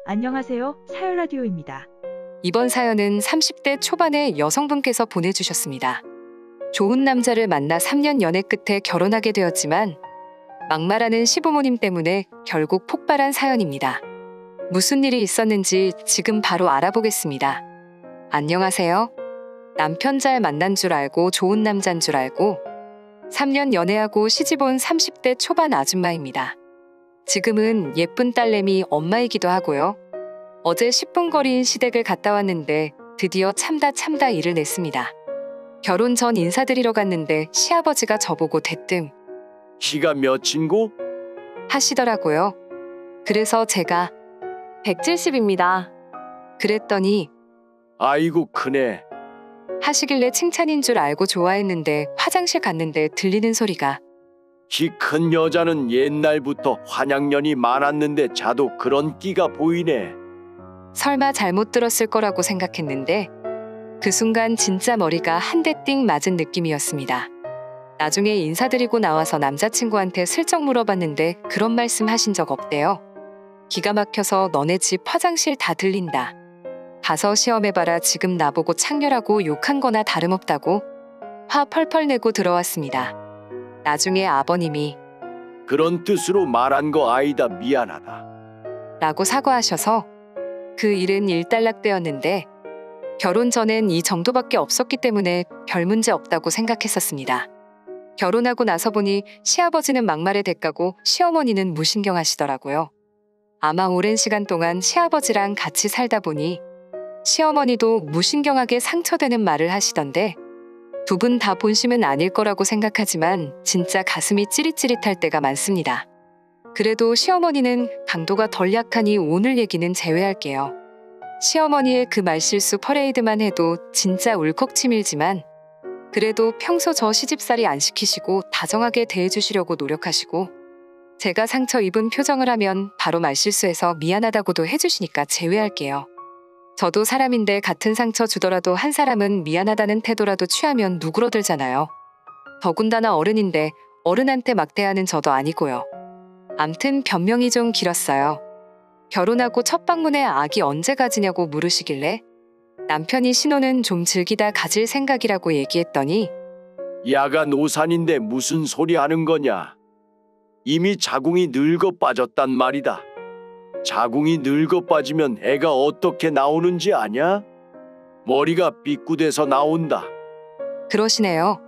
안녕하세요. 사연라디오입니다. 이번 사연은 30대 초반의 여성분께서 보내주셨습니다. 좋은 남자를 만나 3년 연애 끝에 결혼하게 되었지만 막말하는 시부모님 때문에 결국 폭발한 사연입니다. 무슨 일이 있었는지 지금 바로 알아보겠습니다. 안녕하세요. 남편 잘 만난 줄 알고 좋은 남자인 줄 알고 3년 연애하고 시집 온 30대 초반 아줌마입니다. 지금은 예쁜 딸내미 엄마이기도 하고요. 어제 10분 거리인 시댁을 갔다 왔는데 드디어 참다 일을 냈습니다. 결혼 전 인사드리러 갔는데 시아버지가 저보고 대뜸 키가 몇인고? 하시더라고요. 그래서 제가 170입니다. 그랬더니 아이고 크네. 하시길래 칭찬인 줄 알고 좋아했는데 화장실 갔는데 들리는 소리가 키 큰 여자는 옛날부터 환양년이 많았는데 자도 그런 끼가 보이네. 설마 잘못 들었을 거라고 생각했는데 그 순간 진짜 머리가 한 대 띵 맞은 느낌이었습니다. 나중에 인사드리고 나와서 남자친구한테 슬쩍 물어봤는데 그런 말씀 하신 적 없대요. 기가 막혀서 너네 집 화장실 다 들린다. 가서 시험해봐라. 지금 나보고 창렬하고 욕한 거나 다름없다고 화 펄펄 내고 들어왔습니다. 나중에 아버님이 그런 뜻으로 말한 거 아니다. 미안하다. 라고 사과하셔서 그 일은 일단락되었는데 결혼 전엔 이 정도밖에 없었기 때문에 별 문제 없다고 생각했었습니다. 결혼하고 나서 보니 시아버지는 막말의 대가고 시어머니는 무신경하시더라고요. 아마 오랜 시간 동안 시아버지랑 같이 살다 보니 시어머니도 무신경하게 상처되는 말을 하시던데 두 분 다 본심은 아닐 거라고 생각하지만 진짜 가슴이 찌릿찌릿할 때가 많습니다. 그래도 시어머니는 강도가 덜 약하니 오늘 얘기는 제외할게요. 시어머니의 그 말실수 퍼레이드만 해도 진짜 울컥 치밀지만 그래도 평소 저 시집살이 안 시키시고 다정하게 대해주시려고 노력하시고 제가 상처 입은 표정을 하면 바로 말실수해서 미안하다고도 해주시니까 제외할게요. 저도 사람인데 같은 상처 주더라도 한 사람은 미안하다는 태도라도 취하면 누그러들잖아요. 더군다나 어른인데 어른한테 막대하는 저도 아니고요. 암튼 변명이 좀 길었어요. 결혼하고 첫 방문에 아기 언제 가지냐고 물으시길래 남편이 신혼은 좀 즐기다 가질 생각이라고 얘기했더니 야간 오산인데 무슨 소리 하는 거냐. 이미 자궁이 늙어 빠졌단 말이다. 자궁이 늙어 빠지면 애가 어떻게 나오는지 아냐? 머리가 삐꾸돼서 나온다. 그러시네요.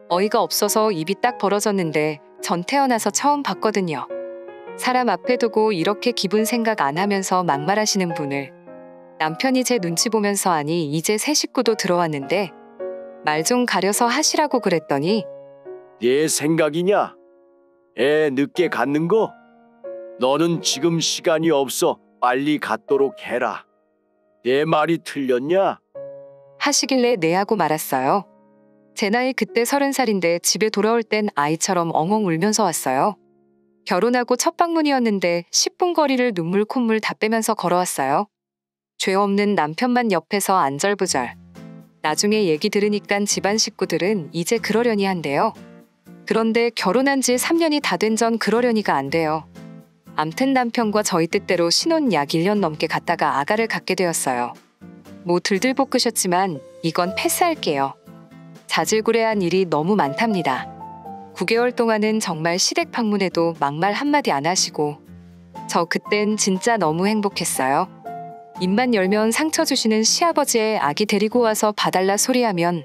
어이가 없어서 입이 딱 벌어졌는데 전 태어나서 처음 봤거든요. 사람 앞에 두고 이렇게 기분 생각 안 하면서 막말하시는 분을 남편이 제 눈치 보면서 하니 이제 새 식구도 들어왔는데 말 좀 가려서 하시라고 그랬더니 내 생각이냐? 애 늦게 갖는 거? 너는 지금 시간이 없어. 빨리 갖도록 해라. 내 말이 틀렸냐? 하시길래 네 하고 말았어요. 제 나이 그때 30살인데 집에 돌아올 땐 아이처럼 엉엉 울면서 왔어요. 결혼하고 첫 방문이었는데 10분 거리를 눈물 콧물 다 빼면서 걸어왔어요. 죄 없는 남편만 옆에서 안절부절. 나중에 얘기 들으니깐 집안 식구들은 이제 그러려니 한대요. 그런데 결혼한 지 3년이 다 된 전 그러려니가 안 돼요. 암튼 남편과 저희 뜻대로 신혼 약 1년 넘게 갔다가 아가를 갖게 되었어요. 뭐 들들 볶으셨지만 이건 패스할게요. 자질구레한 일이 너무 많답니다. 9개월 동안은 정말 시댁 방문해도 막말 한마디 안 하시고 저 그땐 진짜 너무 행복했어요. 입만 열면 상처 주시는 시아버지의 아기 데리고 와서 봐달라 소리하면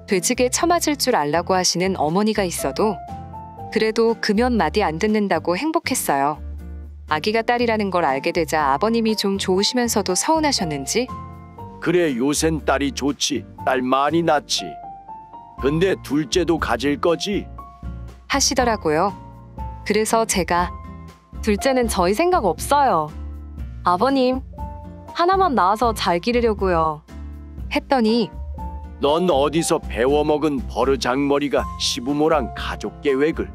돼지게 처맞을 줄 알라고 하시는 어머니가 있어도 그래도 금연 마디 안 듣는다고 행복했어요. 아기가 딸이라는 걸 알게 되자 아버님이 좀 좋으시면서도 서운하셨는지 그래 요샌 딸이 좋지. 딸 많이 낳지. 근데 둘째도 가질 거지? 하시더라고요. 그래서 제가 둘째는 저희 생각 없어요. 아버님, 하나만 낳아서 잘 기르려고요. 했더니 넌 어디서 배워먹은 버르장머리가 시부모랑 가족 계획을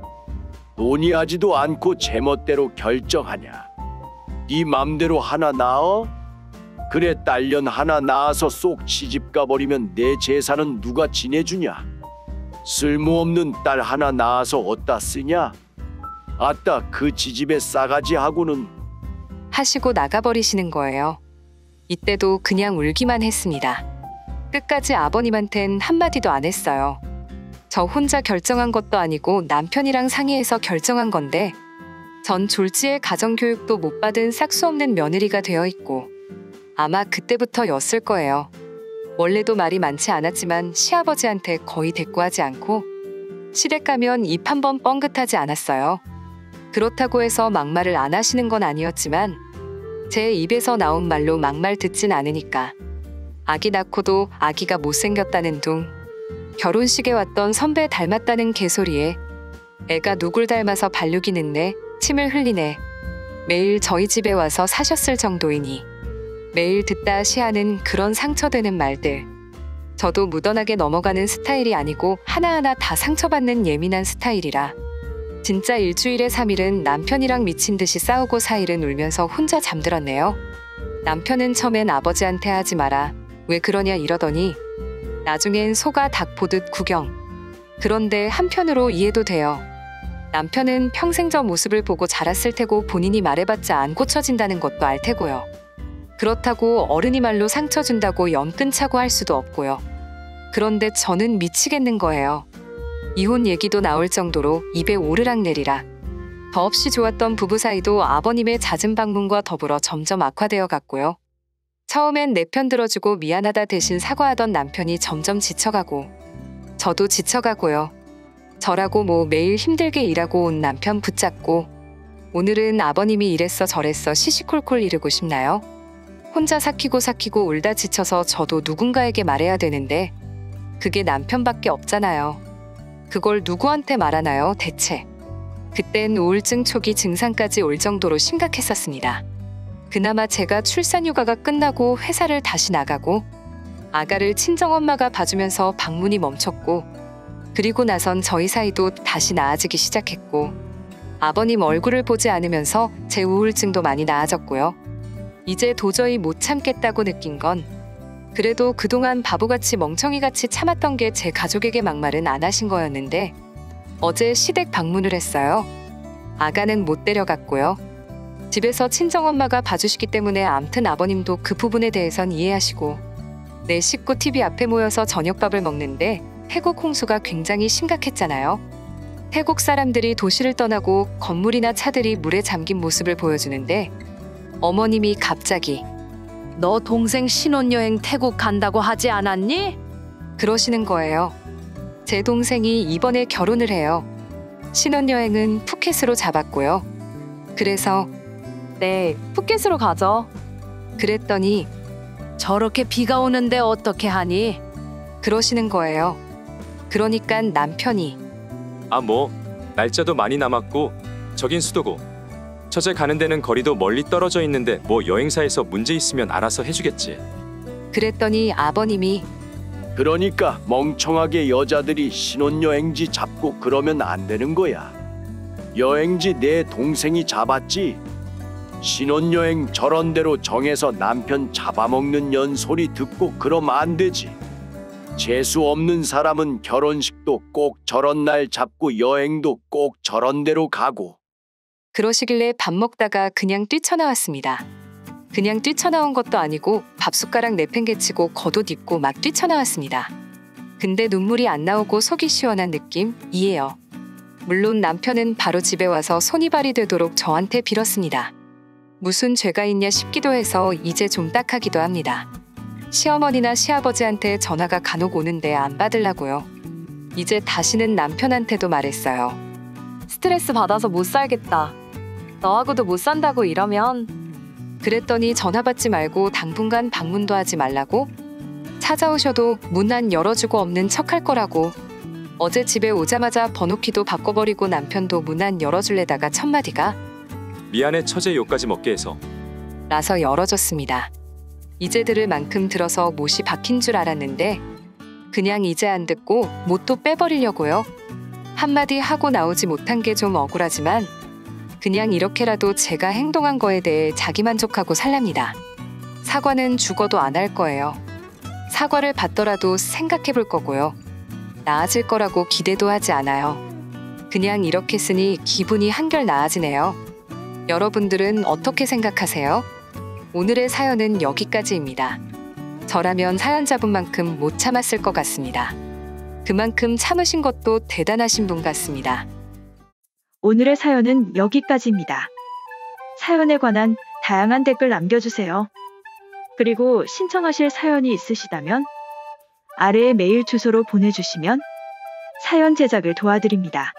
논의하지도 않고 제멋대로 결정하냐. 네 맘대로 하나 낳어? 그래 딸년 하나 낳아서 쏙 시집가 버리면 내 재산은 누가 지내주냐? 쓸모없는 딸 하나 낳아서 어디다 쓰냐? 아따 그 지집의 싸가지하고는. 하시고 나가버리시는 거예요. 이때도 그냥 울기만 했습니다. 끝까지 아버님한텐 한마디도 안 했어요. 저 혼자 결정한 것도 아니고 남편이랑 상의해서 결정한 건데 전 졸지에 가정교육도 못 받은 싹수 없는 며느리가 되어 있고 아마 그때부터였을 거예요. 원래도 말이 많지 않았지만 시아버지한테 거의 대꾸하지 않고 시댁 가면 입 한 번 뻥긋하지 않았어요. 그렇다고 해서 막말을 안 하시는 건 아니었지만 제 입에서 나온 말로 막말 듣진 않으니까. 아기 낳고도 아기가 못생겼다는 둥, 결혼식에 왔던 선배 닮았다는 개소리에 애가 누굴 닮아서 발육이 늦네, 침을 흘리네, 매일 저희 집에 와서 사셨을 정도이니 매일 듣다 시하는 그런 상처되는 말들. 저도 무던하게 넘어가는 스타일이 아니고 하나하나 다 상처받는 예민한 스타일이라 진짜 일주일에 3일은 남편이랑 미친 듯이 싸우고 4일은 울면서 혼자 잠들었네요. 남편은 처음엔 아버지한테 하지 마라, 왜 그러냐 이러더니 나중엔 소가 닭 보듯 구경. 그런데 한편으로 이해도 돼요. 남편은 평생 저 모습을 보고 자랐을 테고 본인이 말해봤자 안 고쳐진다는 것도 알 테고요. 그렇다고 어른이 말로 상처 준다고 연 끊자고 할 수도 없고요. 그런데 저는 미치겠는 거예요. 이혼 얘기도 나올 정도로 입에 오르락내리락. 더없이 좋았던 부부 사이도 아버님의 잦은 방문과 더불어 점점 악화되어 갔고요. 처음엔 내 편 들어주고 미안하다 대신 사과하던 남편이 점점 지쳐가고 저도 지쳐가고요. 저라고 뭐 매일 힘들게 일하고 온 남편 붙잡고 오늘은 아버님이 이랬어 저랬어 시시콜콜 이르고 싶나요? 혼자 삭히고 울다 지쳐서 저도 누군가에게 말해야 되는데 그게 남편밖에 없잖아요. 그걸 누구한테 말하나요 대체? 그땐 우울증 초기 증상까지 올 정도로 심각했었습니다. 그나마 제가 출산휴가가 끝나고 회사를 다시 나가고 아가를 친정엄마가 봐주면서 방문이 멈췄고 그리고 나선 저희 사이도 다시 나아지기 시작했고 아버님 얼굴을 보지 않으면서 제 우울증도 많이 나아졌고요. 이제 도저히 못 참겠다고 느낀 건 그래도 그동안 바보같이 멍청이같이 참았던 게 제 가족에게 막말은 안 하신 거였는데 어제 시댁 방문을 했어요. 아가는 못 데려갔고요. 집에서 친정엄마가 봐주시기 때문에 암튼 아버님도 그 부분에 대해선 이해하시고 내 식구 TV 앞에 모여서 저녁밥을 먹는데 태국 홍수가 굉장히 심각했잖아요. 태국 사람들이 도시를 떠나고 건물이나 차들이 물에 잠긴 모습을 보여주는데 어머님이 갑자기 너 동생 신혼여행 태국 간다고 하지 않았니? 그러시는 거예요. 제 동생이 이번에 결혼을 해요. 신혼여행은 푸켓으로 잡았고요. 그래서 네, 푸켓으로 가죠. 그랬더니 저렇게 비가 오는데 어떻게 하니? 그러시는 거예요. 그러니까 남편이 뭐 날짜도 많이 남았고 저긴 수도고 처제 가는 데는 거리도 멀리 떨어져 있는데 뭐 여행사에서 문제 있으면 알아서 해주겠지. 그랬더니 아버님이 그러니까 멍청하게 여자들이 신혼여행지 잡고 그러면 안 되는 거야. 여행지 내 동생이 잡았지. 신혼여행 저런 대로 정해서 남편 잡아먹는 연소리 듣고 그럼 안 되지. 재수 없는 사람은 결혼식도 꼭 저런 날 잡고 여행도 꼭 저런 대로 가고. 그러시길래 밥 먹다가 그냥 뛰쳐나왔습니다. 그냥 뛰쳐나온 것도 아니고 밥숟가락 내팽개치고 겉옷 입고 막 뛰쳐나왔습니다. 근데 눈물이 안 나오고 속이 시원한 느낌이에요. 물론 남편은 바로 집에 와서 손이 발이 되도록 저한테 빌었습니다. 무슨 죄가 있냐 싶기도 해서 이제 좀 딱하기도 합니다. 시어머니나 시아버지한테 전화가 간혹 오는데 안 받으려고요. 이제 다시는 남편한테도 말했어요. 스트레스 받아서 못 살겠다. 너하고도 못 산다고 이러면. 그랬더니 전화 받지 말고 당분간 방문도 하지 말라고. 찾아오셔도 문 안 열어주고 없는 척할 거라고. 어제 집에 오자마자 번호키도 바꿔버리고 남편도 문 안 열어줄래다가 첫마디가 미안해 처제 욕까지 먹게 해서. 라서 열어줬습니다. 이제 들을 만큼 들어서 못이 박힌 줄 알았는데 그냥 이제 안 듣고 못도 빼버리려고요. 한마디 하고 나오지 못한 게 좀 억울하지만 그냥 이렇게라도 제가 행동한 거에 대해 자기만족하고 살랍니다. 사과는 죽어도 안 할 거예요. 사과를 받더라도 생각해 볼 거고요. 나아질 거라고 기대도 하지 않아요. 그냥 이렇게 쓰니 기분이 한결 나아지네요. 여러분들은 어떻게 생각하세요? 오늘의 사연은 여기까지입니다. 저라면 사연자분만큼 못 참았을 것 같습니다. 그만큼 참으신 것도 대단하신 분 같습니다. 오늘의 사연은 여기까지입니다. 사연에 관한 다양한 댓글 남겨주세요. 그리고 신청하실 사연이 있으시다면 아래의 메일 주소로 보내주시면 사연 제작을 도와드립니다.